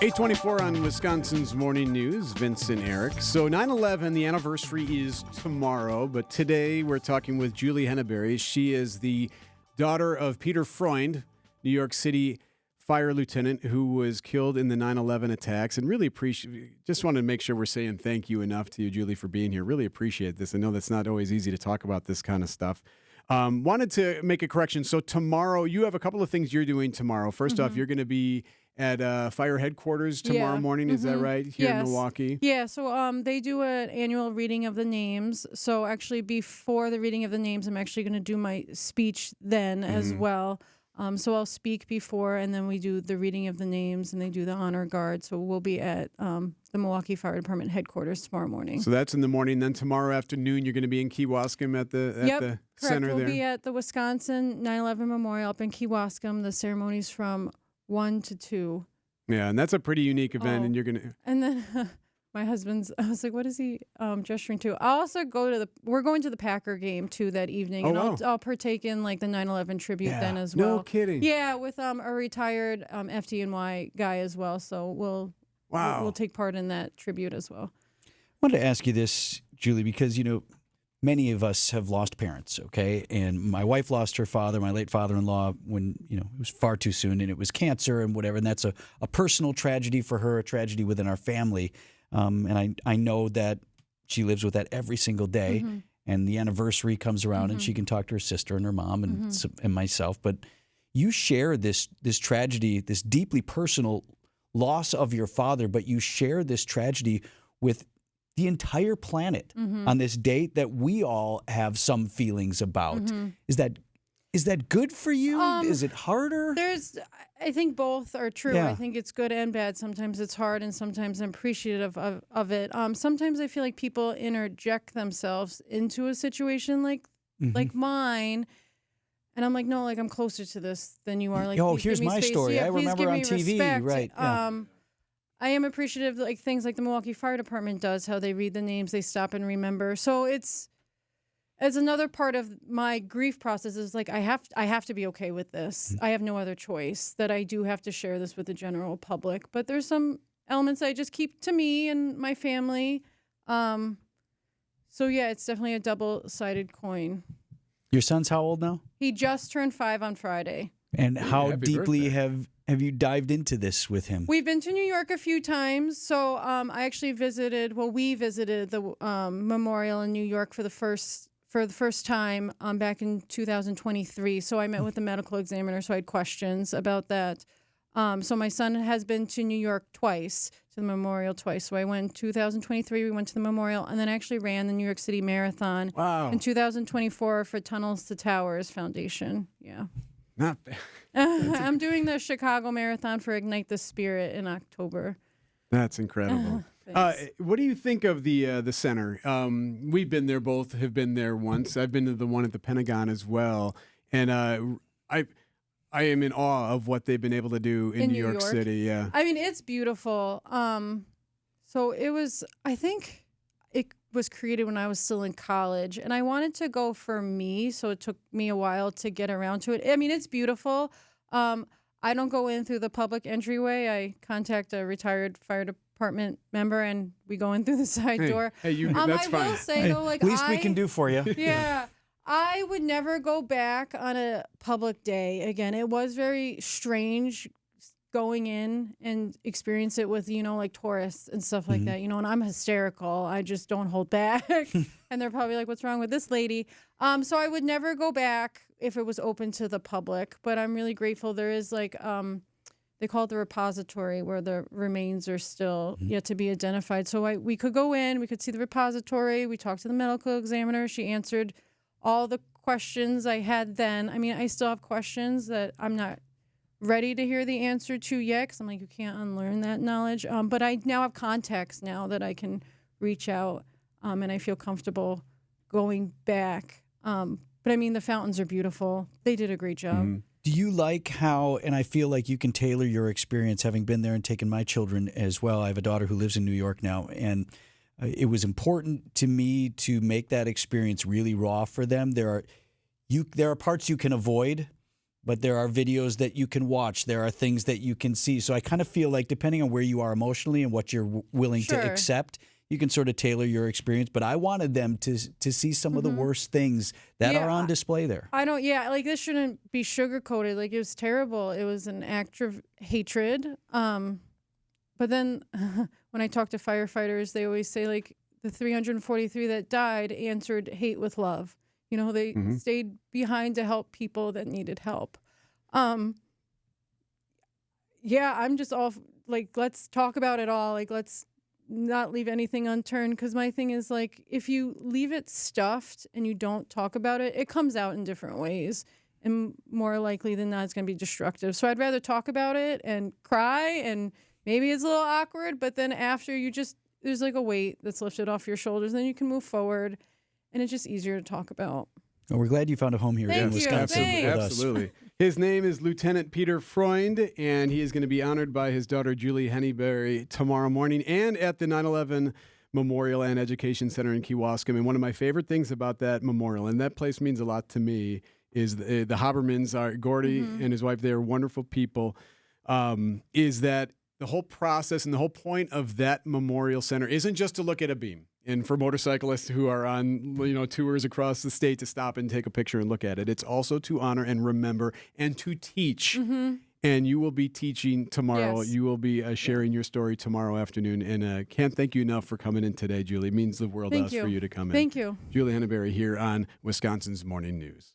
8:24 on Wisconsin's Morning News. Vince and Erik. So 9/11, the anniversary is tomorrow, but today we're talking with Julie Henneberry. She is the daughter of Peter Freund, New York City fire lieutenant who was killed in the 9/11 attacks, and really just wanted to make sure we're saying thank you enough to you, Julie, for being here. Really appreciate this. I know that's not always easy to talk about this kind of stuff. Wanted to make a correction. So tomorrow, you have a couple of things you're doing tomorrow. First off, you're going to be at fire headquarters tomorrow morning. Is that right? Here in Milwaukee? Yeah. So they do an annual reading of the names. So actually before the reading of the names, I'm actually going to do my speech then as well. So I'll speak before, and then we do the reading of the names, and they do the honor guard. So we'll be at the Milwaukee Fire Department headquarters tomorrow morning. So that's in the morning. Then tomorrow afternoon, you're going to be in Kewaskum at the center there? We'll be at the Wisconsin 9/11 Memorial up in Kewaskum. The ceremony's from 1 to 2. Yeah, and that's a pretty unique event, and you're going to... And then... my husband's, I was like, what is he gesturing to? I'll also we're going to the Packer game too that evening. And I'll partake in like the 9/11 tribute then as well. No kidding. Yeah, with a retired FDNY guy as well. So we'll take part in that tribute as well. I wanted to ask you this, Julie, because, many of us have lost parents, okay? And my wife lost her father, my late father-in-law, when, it was far too soon, and it was cancer and whatever. And that's a personal tragedy for her, a tragedy within our family. And I know that she lives with that every single day, and the anniversary comes around, and she can talk to her sister and her mom and myself. But you share this tragedy, this deeply personal loss of your father, but you share this tragedy with the entire planet on this date that we all have some feelings about. Is that good for you? Is it harder? I think both are true. Yeah. I think it's good and bad. Sometimes it's hard, and sometimes I'm appreciative of it. Sometimes I feel like people interject themselves into a situation like mine, and I'm like, no, like I'm closer to this than you are. Like, here's my story. I remember on TV, respect. right? Yeah. I am appreciative, like things like the Milwaukee Fire Department does, how they read the names, they stop and remember. So it's another part of my grief process is like I have to be okay with this. I have no other choice, that I do have to share this with the general public. But there's some elements I just keep to me and my family. So yeah, it's definitely a double-sided coin. Your son's how old now? He just turned 5 on Friday. And how deeply have you dived into this with him? We've been to New York a few times. So I actually we visited the memorial in New York for the first time back in 2023. So I met with the medical examiner, so I had questions about that. So my son has been to New York twice, to the memorial twice. So I went in 2023, we went to the memorial, and then actually ran the New York City Marathon in 2024 for Tunnels to Towers Foundation. Yeah. Not bad. I'm doing the Chicago Marathon for Ignite the Spirit in October. That's incredible. What do you think of the center? We've been there, both have been there once. I've been to the one at the Pentagon as well, and I am in awe of what they've been able to do in New York City. Yeah, I mean, it's beautiful. So it was. I think it was created when I was still in college, and I wanted to go for me, so it took me a while to get around to it. I mean, it's beautiful. I don't go in through the public entryway. I contact a retired fire department member, and we go in through the side door. Hey, that's fine. I will say, though, like, least we can do for you. Yeah. I would never go back on a public day again. It was very strange going in and experience it with, like tourists and stuff like that, and I'm hysterical. I just don't hold back. And they're probably like, what's wrong with this lady? So I would never go back if it was open to the public, but I'm really grateful. There is like, they call it the repository, where the remains are still yet to be identified. So we could go in, we could see the repository. We talked to the medical examiner. She answered all the questions I had then. I mean, I still have questions that I'm not ready to hear the answer to yet, because I'm like, you can't unlearn that knowledge. But I now have contacts now that I can reach out, and I feel comfortable going back. But I mean, the fountains are beautiful. They did a great job. Do you like how, and I feel like you can tailor your experience, having been there and taken my children as well. I have a daughter who lives in New York now, and it was important to me to make that experience really raw for them. There are parts you can avoid, but there are videos that you can watch. There are things that you can see. So I kind of feel like depending on where you are emotionally and what you're willing Sure. to accept, you can sort of tailor your experience. But I wanted them to see some of the worst things that are on display there. I don't, like this shouldn't be sugarcoated. Like it was terrible. It was an act of hatred. But then when I talk to firefighters, they always say like the 343 that died answered hate with love. You know, they stayed behind to help people that needed help. I'm just all like, let's talk about it all. Like, let's not leave anything unturned. Because my thing is like, if you leave it stuffed and you don't talk about it, it comes out in different ways. And more likely than not, it's going to be destructive. So I'd rather talk about it and cry. And maybe it's a little awkward, but then after there's like a weight that's lifted off your shoulders. And then you can move forward. And it's just easier to talk about. Well, we're glad you found a home here in Thank you. Wisconsin Thanks. with us. Absolutely. His name is Lieutenant Peter Freund, and he is going to be honored by his daughter, Julie Henneberry, tomorrow morning and at the 9/11 Memorial and Education Center in Kewaskum. And one of my favorite things about that memorial, and that place means a lot to me, is the Habermans are, Gordy and his wife, they are wonderful people, is that the whole process and the whole point of that memorial center isn't just to look at a beam. And for motorcyclists who are on, tours across the state to stop and take a picture and look at it, it's also to honor and remember and to teach. And you will be teaching tomorrow. Yes. You will be sharing your story tomorrow afternoon. And can't thank you enough for coming in today, Julie. It means the world to us for you to come in. Thank you. Julie Henneberry here on Wisconsin's Morning News.